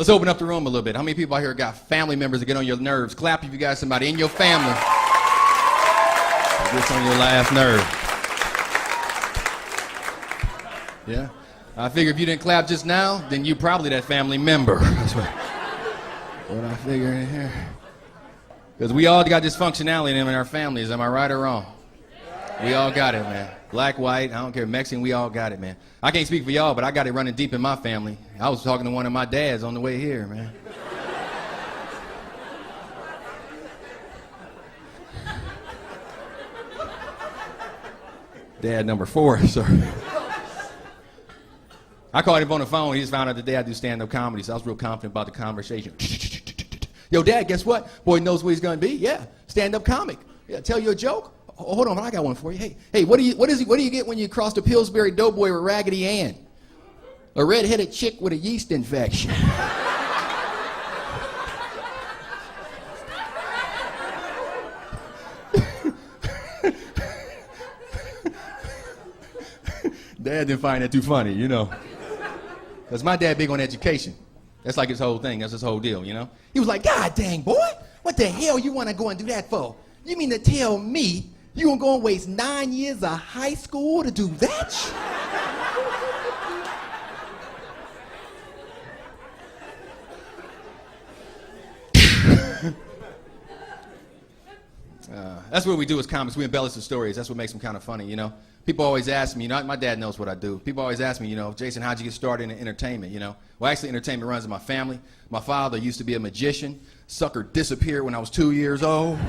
Let's open up the room a little bit. How many people out here got family members that get on your nerves? Clap if you got somebody in your family that gets on your last nerve. Yeah? I figure if you didn't clap just now, then you probably that family member. That's what I figure in here. Because we all got dysfunctionality in our families. Am I right or wrong? We all got it, man. Black, white, I don't care, Mexican, we all got it, man. I can't speak for y'all, but I got it running deep in my family. I was talking to one of my dads on the way here, man. Dad number 4, sorry. I called him on the phone. He just found out the day I do stand-up comedy, so I was real confident about the conversation. Yo, Dad, guess what? Boy knows what he's gonna be. Yeah, stand-up comic. Yeah, tell you a joke. Oh, hold on, I got one for you. Hey, what do you get when you cross the Pillsbury Doughboy with Raggedy Ann? A red-headed chick with a yeast infection. Dad didn't find that too funny, you know. Because my dad big on education. That's like his whole thing. That's his whole deal, you know. He was like, God dang, boy, what the hell you want to go and do that for? You mean to tell me you gonna go and waste 9 years of high school to do that? That's what we do as comics. We embellish the stories. That's what makes them kind of funny, you know. People always ask me, you know, my dad knows what I do. People always ask me, you know, Jason, how'd you get started in entertainment, you know? Well, actually, entertainment runs in my family. My father used to be a magician. Sucker disappeared when I was 2 years old.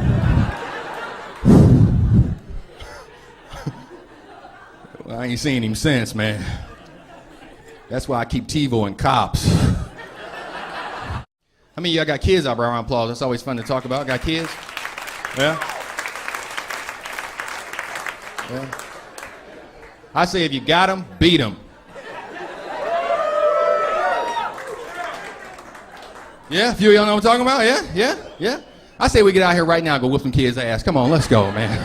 Well, I ain't seen him since, man. That's why I keep TiVo and cops. How many of y'all got kids out around applause? That's always fun to talk about. Got kids? Yeah? Yeah. I say if you got them, beat them. Yeah, a few of y'all know what I'm talking about? Yeah. I say we get out here right now and go whoop some kids' ass. Come on, let's go, man.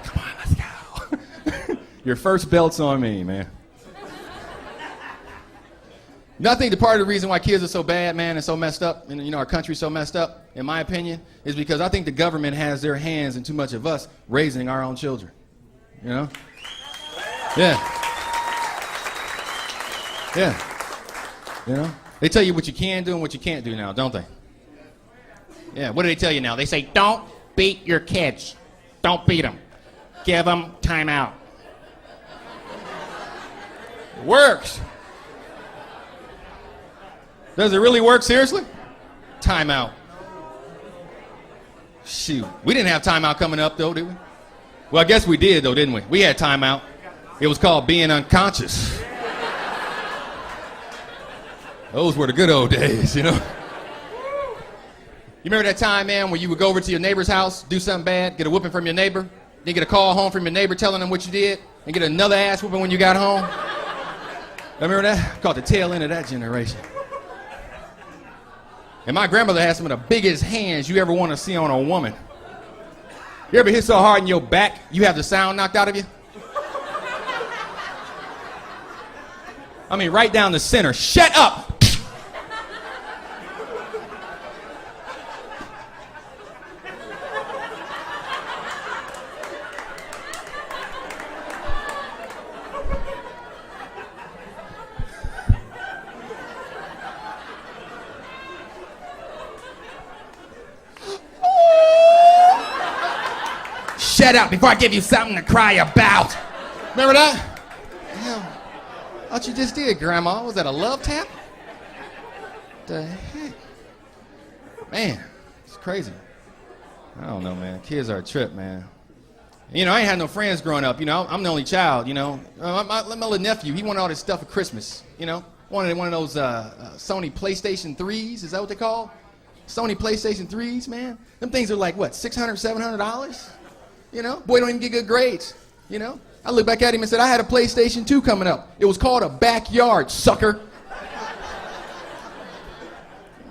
Come on, let's go. Your first belt's on me, man. Nothing, the part of the reason why kids are so bad, man, and so messed up, and you know, our country's so messed up, in my opinion, is because I think the government has their hands in too much of us raising our own children. You know? Yeah. You know? They tell you what you can do and what you can't do now, don't they? Yeah, what do they tell you now? They say, don't beat your kids. Don't beat them. Give them time out. It works. Does it really work, seriously? Time out. Shoot. We didn't have time out coming up, though, did we? Well, I guess we did, though, didn't we? We had time out. It was called being unconscious. Those were the good old days, you know? You remember that time, man, when you would go over to your neighbor's house, do something bad, get a whooping from your neighbor, then get a call home from your neighbor telling them what you did, and get another ass whooping when you got home? Remember that? I caught the tail end of that generation. And my grandmother had some of the biggest hands you ever want to see on a woman. You ever hit so hard in your back, you have the sound knocked out of you? I mean, right down the center. Shut up! Shut up before I give you something to cry about. Remember that? Damn. What you just did, Grandma? Was that a love tap? The heck? Man, it's crazy. I don't know, man. Kids are a trip, man. You know, I ain't had no friends growing up. You know, I'm the only child, you know. My little nephew, he wanted all this stuff for Christmas, you know. Wanted one of those Sony PlayStation 3s. Is that what they call? Sony PlayStation 3s, man. Them things are like, what, $600, $700? You know, boy don't even get good grades, you know. I looked back at him and said, I had a PlayStation 2 coming up. It was called a backyard, sucker.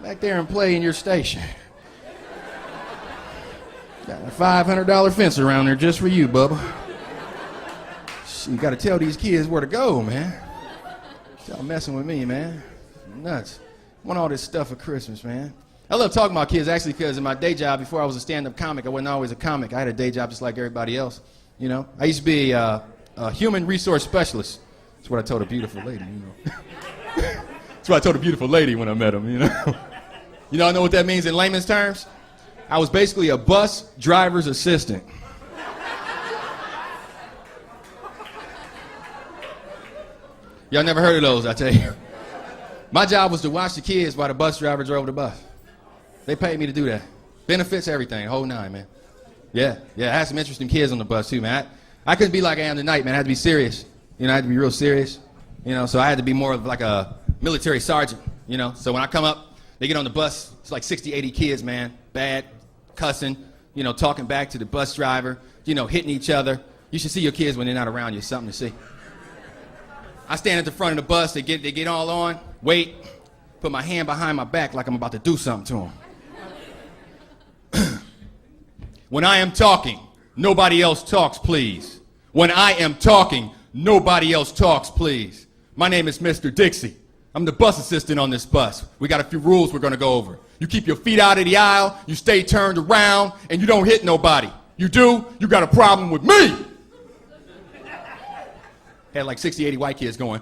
Back there and play in your station. Got a $500 fence around there just for you, Bubba. You got to tell these kids where to go, man. Y'all messing with me, man. Nuts. I want all this stuff for Christmas, man. I love talking about kids, actually, because in my day job, before I was a stand-up comic, I wasn't always a comic. I had a day job just like everybody else, you know. I used to be a human resource specialist. That's what I told a beautiful lady, you know. That's what I told a beautiful lady when I met him, you know. You know what that means in layman's terms? I was basically a bus driver's assistant. Y'all never heard of those, I tell you. My job was to watch the kids while the bus driver drove the bus. They paid me to do that. Benefits, everything, the whole nine, man. Yeah, I had some interesting kids on the bus, too, man. I couldn't be like I am tonight, man. I had to be serious. You know, I had to be real serious. You know, so I had to be more of like a military sergeant, you know. So when I come up, they get on the bus, it's like 60, 80 kids, man. Bad, cussing, you know, talking back to the bus driver, you know, hitting each other. You should see your kids when they're not around you. It's something to see. I stand at the front of the bus, they get all on, wait, put my hand behind my back like I'm about to do something to them. When I am talking, nobody else talks, please. When I am talking, nobody else talks, please. My name is Mr. Dixie. I'm the bus assistant on this bus. We got a few rules we're gonna go over. You keep your feet out of the aisle, you stay turned around, and you don't hit nobody. You do, you got a problem with me. Had like 60, 80 white kids going,